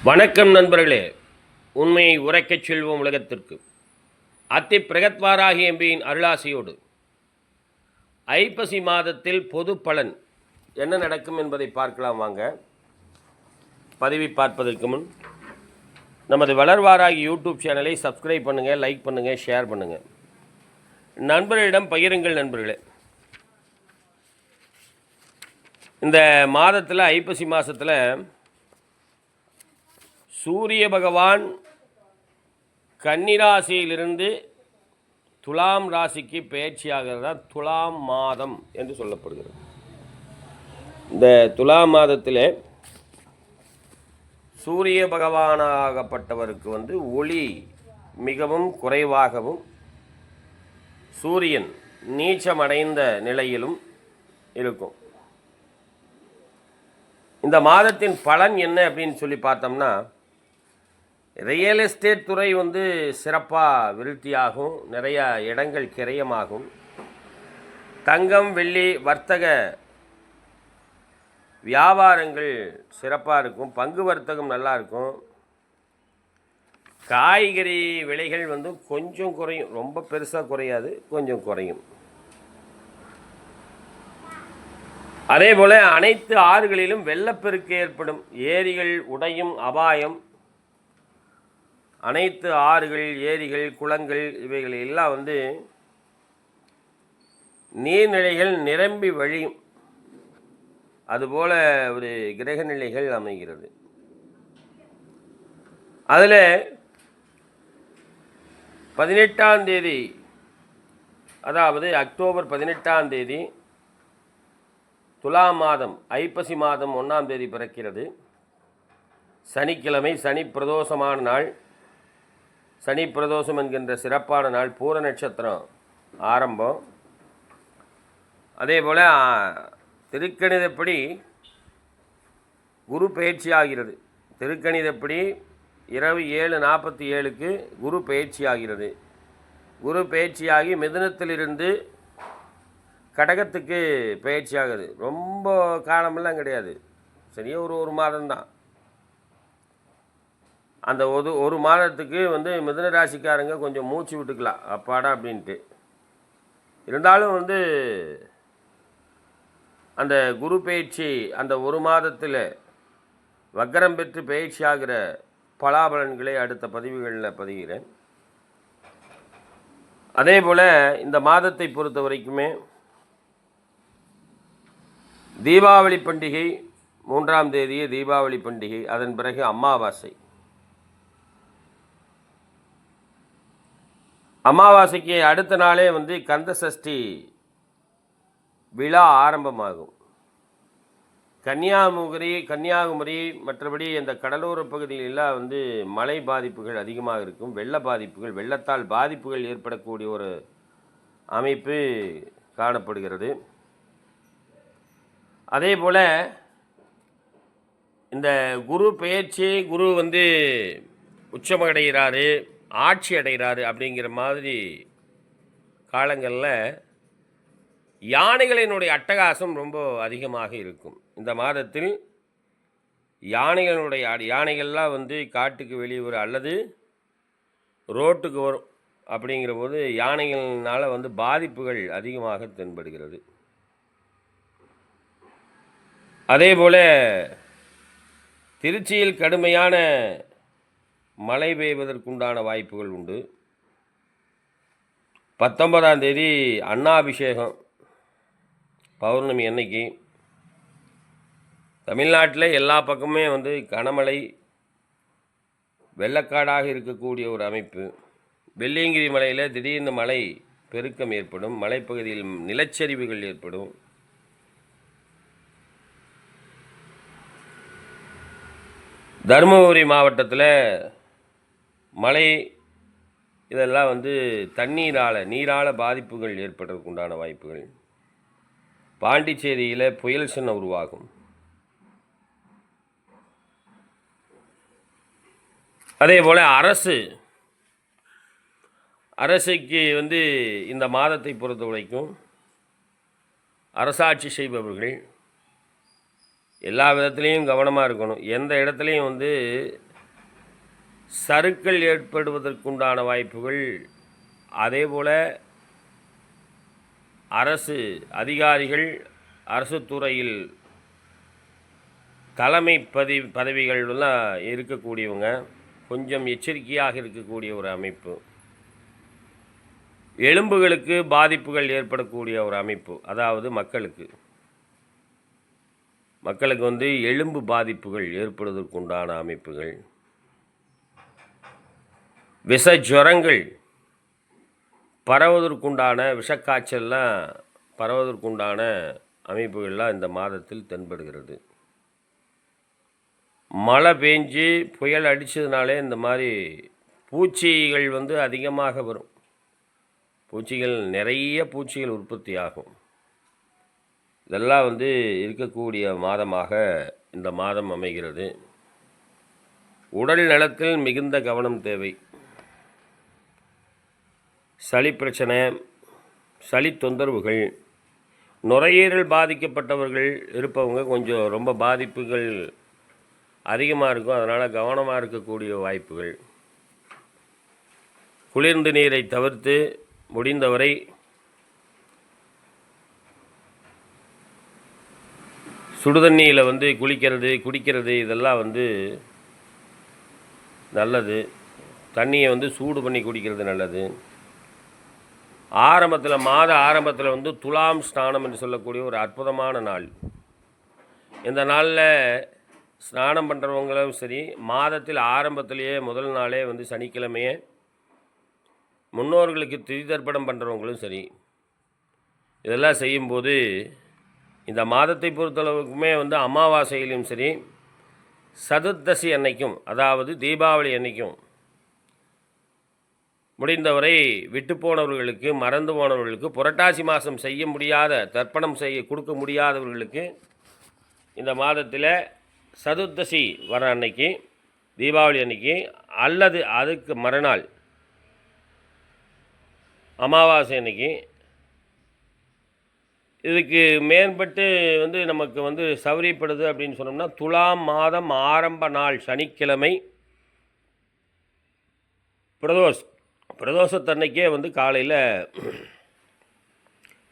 வணக்கம் நண்பர்களே. உண்மையை உரைக்கச் செல்வோம் உலகத்திற்கு. அத்தி பிரகத்வாராகி எம்பியின் அருளாசியோடு ஐப்பசி மாதத்தில் பொது பலன் என்ன நடக்கும் என்பதை பார்க்கலாம் வாங்க. பதிவை பார்ப்பதற்கு முன் நமது வளர்வாராகி யூடியூப் சேனலை சப்ஸ்கிரைப் பண்ணுங்கள், லைக் பண்ணுங்கள், ஷேர் பண்ணுங்கள், நண்பர்களிடம் பகிருங்கள். நண்பர்களே, இந்த மாதத்தில் ஐப்பசி மாதத்தில் சூரிய பகவான் கன்னிராசியிலிருந்து துலாம் ராசிக்கு பயிற்சியாகிறது தான் துலாம் மாதம் என்று சொல்லப்படுகிறது. இந்த துலாம் மாதத்தில் சூரிய பகவானாகப்பட்டவருக்கு ஒளி மிகவும் குறைவாகவும் சூரியன் நீச்சமடைந்த நிலையிலும் இருக்கும். இந்த மாதத்தின் பலன் என்ன அப்படின்னு சொல்லி பார்த்தோம்னா, ரியல் எஸ்டேட் துறை சிறப்பாக விருத்தியாகும், நிறைய இடங்கள் கிரயமாகும். தங்கம் வெள்ளி வர்த்தக வியாபாரங்கள் சிறப்பாக இருக்கும். பங்கு வர்த்தகம் நல்லா இருக்கும். காய்கறி விலைகள் கொஞ்சம் குறையும், ரொம்ப பெருசாக குறையாது, கொஞ்சம் குறையும். அதே போல் அனைத்து ஆறுகளிலும் வெள்ளப்பெருக்கு ஏற்படும், ஏரிகள் உடையும் அபாயம். அனைத்து ஆறுகள், ஏரிகள், குளங்கள் இவைகள் எல்லாம் நீர்நிலைகள் நிரம்பி வழியும். அதுபோல் ஒரு கிரக நிலைகள் அமைகிறது. அதில் 18ஆம் தேதி, அதாவது அக்டோபர் 18ஆம் தேதி துலாம் மாதம் ஐப்பசி மாதம் 1ஆம் தேதி பிறக்கிறது. சனிக்கிழமை, சனி பிரதோஷமான நாள். சனி பிரதோஷம் என்கின்ற சிறப்பான நாள். பூர நட்சத்திரம் ஆரம்பம். அதே போல் திருக்கணிதப்படி குரு பயிற்சி ஆகிறது. திருக்கணிதப்படி இரவு 7:47க்கு குரு பயிற்சி ஆகிறது. குரு பயிற்சியாகி மிதுனத்திலிருந்து கடகத்துக்கு பயிற்சி ஆகுது. ரொம்ப காலமெல்லாம் கிடையாது, சரியா ஒரு மாதம்தான். அந்த ஒரு மாதத்துக்கு மிதுன ராசிக்காரங்க கொஞ்சம் மூச்சு விட்டுக்கலாம், அப்பாடா அப்படின்ட்டு. இருந்தாலும் அந்த குரு பயிற்சி அந்த ஒரு மாதத்தில் வக்கரம் பெற்று பயிற்சி ஆகிற பலாபலன்களை அடுத்த பதிவுகளில் பதிகிறேன். அதே போல் இந்த மாதத்தை பொறுத்த வரைக்குமே தீபாவளி பண்டிகை 3ஆம் தேதியே தீபாவளி பண்டிகை. அதன் பிறகு அமாவாசை. அமாவாசைக்கு அடுத்த நாளே கந்த சஷ்டி விழா ஆரம்பமாகும். கன்னியாகுமரி மற்றபடி இந்த கடலோர பகுதிகளெல்லாம் மழை பாதிப்புகள் அதிகமாக இருக்கும். வெள்ள பாதிப்புகள், வெள்ளத்தால் பாதிப்புகள் ஏற்படக்கூடிய ஒரு அமைப்பு காணப்படுகிறது. அதே போல் இந்த குரு பெயர்ச்சி, குரு உச்சமடைகிறாரு, ஆட்சி அடைகிறாரு அப்படிங்கிற மாதிரி காலங்களில் யானைகளினுடைய அட்டகாசம் ரொம்ப அதிகமாக இருக்கும். இந்த மாதத்தில் யானைகள்லாம் காட்டுக்கு வெளியே வரும் அல்லது ரோட்டுக்கு வரும். அப்படிங்கிற போது யானைகள்னால் பாதிப்புகள் அதிகமாக தென்படுகிறது. அதே போல் திருச்சியில் கடுமையான மழை பெய்வதற்குண்டான வாய்ப்புகள் உண்டு. 19ஆம் தேதி அன்னாபிஷேகம் பௌர்ணமி அன்னைக்கு தமிழ்நாட்டில் எல்லா பக்கமே கனமழை, வெள்ளக்காடாக இருக்கக்கூடிய ஒரு அமைப்பு. வெள்ளியங்கிரி மலையில் திடீர்னு மழை பெருக்கம் ஏற்படும், மலைப்பகுதியில் நிலச்சரிவுகள் ஏற்படும். தருமபுரி மாவட்டத்தில் மழை, இதெல்லாம் நீரால் பாதிப்புகள் ஏற்படுறதுக்கு உண்டான வாய்ப்புகள். பாண்டிச்சேரியில் புயல் சின்னம் உருவாகும். அதே போல் அரசுக்கு இந்த மாதத்தை பொறுத்த வரைக்கும் அரசாட்சி செய்பவர்கள் எல்லா விதத்துலேயும் கவனமாக இருக்கணும். எந்த இடத்துலையும் சறுக்கல் ஏற்படுவதற்குண்டான வாய்ப்புகள், அதேபோல் அரசு அதிகாரிகள், அரசு துறையில் தலைமை பதவிகள்லாம் இருக்கக்கூடியவங்க கொஞ்சம் எச்சரிக்கையாக இருக்கக்கூடிய ஒரு அமைப்பு. எலும்புகளுக்கு பாதிப்புகள் ஏற்படக்கூடிய ஒரு அமைப்பு, அதாவது மக்களுக்கு எலும்பு பாதிப்புகள் ஏற்படுவதற்குண்டான அமைப்புகள். விஷஜுரங்கள் பரவதற்குண்டான, விஷக்காய்ச்சல்லாம் பரவதற்குண்டான அமைப்புகள்லாம் இந்த மாதத்தில் தென்படுகிறது. மழை பெஞ்சு புயல் அடித்ததுனாலே இந்த மாதிரி பூச்சிகள் அதிகமாக வரும். நிறைய பூச்சிகள் உற்பத்தி ஆகும். இதெல்லாம் இருக்கக்கூடிய மாதமாக இந்த மாதம் அமைகிறது. உடல் நலத்தில் மிகுந்த கவனம் தேவை. சளி பிரச்சனை, சளி தொந்தரவுகள், நுரையீரல் பாதிக்கப்பட்டவர்கள் இருப்பவங்க கொஞ்சம் ரொம்ப பாதிப்புகள் அதிகமாக இருக்கும். அதனால் கவனமாக இருக்கக்கூடிய வாய்ப்புகள். குளிர்ந்த நீரை தவிர்த்து முடிந்தவரை சுடுதண்ணியில் குடிக்கிறது இதெல்லாம் நல்லது. தண்ணியை சூடு பண்ணி குடிக்கிறது நல்லது. மாத ஆரம்பத்தில் துலாம் ஸ்நானம் என்று சொல்லக்கூடிய ஒரு அற்புதமான நாள். இந்த நாளில் ஸ்நானம் பண்ணுறவங்களும் சரி, மாதத்தில் ஆரம்பத்திலேயே முதல் நாளே சனிக்கிழமையே முன்னோர்களுக்கு திதிதர்ப்பணம் பண்ணுறவங்களும் சரி, இதெல்லாம் செய்யும்போது இந்த மாதத்தை பொறுத்தளவுக்குமே அமாவாசையிலும் சரி, சதுர்தசி அன்னைக்கும், அதாவது தீபாவளி அன்னைக்கும் முடிந்தவரை விட்டு போனவர்களுக்கு, மறந்து போனவர்களுக்கு, புரட்டாசி மாதம் செய்ய முடியாத, தர்ப்பணம் கொடுக்க முடியாதவர்களுக்கு இந்த மாதத்தில் சதுர்தசி வர அன்னைக்கு, தீபாவளி அன்னைக்கு, அல்லது அதுக்கு மறுநாள் அமாவாசை அன்னைக்கு, இதுக்கு மேற்பட்டு நமக்கு சௌரியப்படுது அப்படின்னு சொன்னோம்னா, துலாம் மாதம் ஆரம்ப நாள் சனிக்கிழமை பிரதோஷத்தன்னைக்கே காலையில்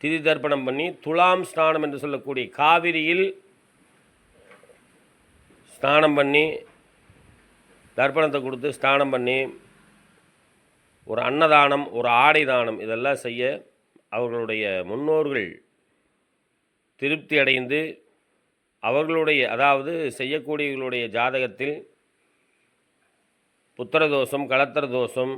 திதி தர்ப்பணம் பண்ணி, துலாம் ஸ்நானம் என்று சொல்லக்கூடிய காவிரியில் ஸ்நானம் பண்ணி, தர்ப்பணத்தை கொடுத்து ஸ்நானம் பண்ணி, ஒரு அன்னதானம், ஒரு ஆடை தானம் இதெல்லாம் செய்ய அவர்களுடைய முன்னோர்கள் திருப்தி அடைந்து, அவர்களுடைய, அதாவது செய்யக்கூடியவர்களுடைய ஜாதகத்தில் புத்திர தோஷம், களத்திர தோஷம்,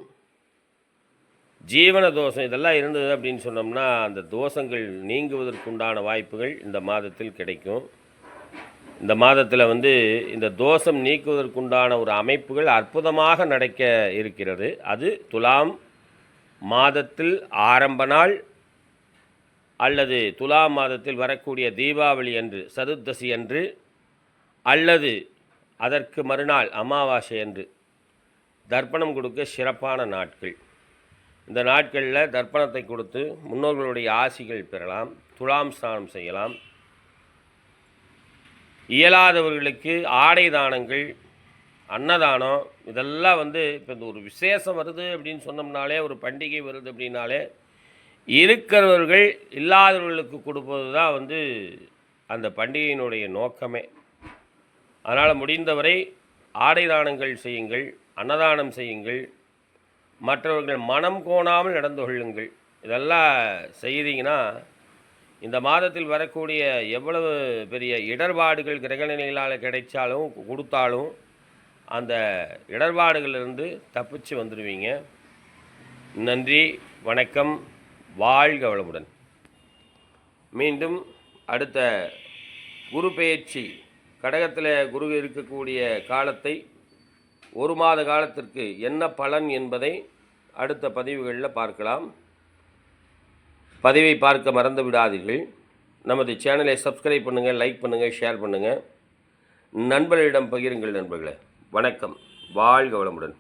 ஜீவன தோஷம் இதெல்லாம் இருந்தது அப்படின்னு சொன்னோம்னா, அந்த தோஷங்கள் நீங்குவதற்குண்டான வாய்ப்புகள் இந்த மாதத்தில் கிடைக்கும். இந்த மாதத்தில் இந்த தோஷம் நீக்குவதற்குண்டான ஒரு அமைப்புகள் அற்புதமாக நடக்க இருக்கிறது. அது துலாம் மாதத்தில் ஆரம்ப நாள், அல்லது துலாம் மாதத்தில் வரக்கூடிய தீபாவளி அன்று, சதுர்தசி அன்று, அல்லது அதற்கு மறுநாள் அமாவாசை அன்று தர்ப்பணம் கொடுக்க சிறப்பான நாட்கள். இந்த நாட்களில் தர்ப்பணத்தை கொடுத்து முன்னோர்களுடைய ஆசிகள் பெறலாம், துலாம் ஸ்நானம் செய்யலாம். இயலாதவர்களுக்கு ஆடை தானங்கள், அன்னதானம் இதெல்லாம் இப்போ இந்த ஒரு விசேஷம் வருது அப்படின்னு சொன்னோம்னாலே, ஒரு பண்டிகை வருது அப்படின்னாலே, இருக்கிறவர்கள் இல்லாதவர்களுக்கு கொடுப்பது தான் அந்த பண்டிகையினுடைய நோக்கமே. அதனால் முடிந்தவரை ஆடை தானங்கள் செய்யுங்கள், அன்னதானம் செய்யுங்கள், மற்றவர்கள் மனம் கோணாமல் நடந்து கொள்ளுங்கள். இதெல்லாம் செய்தீங்கன்னா இந்த மாதத்தில் வரக்கூடிய எவ்வளவு பெரிய இடர்பாடுகள் கிரகநிலைகளால் கிடைச்சாலும் கொடுத்தாலும் அந்த இடர்பாடுகளிலிருந்து தப்பிச்சு வந்துடுவீங்க. நன்றி, வணக்கம், வாழ்க வளமுடன். மீண்டும் அடுத்த குரு பெயர்ச்சி, கடகத்தில் குரு இருக்கக்கூடிய காலத்தை, ஒரு மாத காலத்திற்கு என்ன பலன் என்பதை அடுத்த பதிவுகளில் பார்க்கலாம். பதிவை பார்க்க மறந்து விடாதீர்கள். நமது சேனலை சப்ஸ்கிரைப் பண்ணுங்கள், லைக் பண்ணுங்கள், ஷேர் பண்ணுங்கள், நண்பர்களிடம் பகிருங்கள். நண்பர்களே, வணக்கம், வாழ்க வளமுடன்.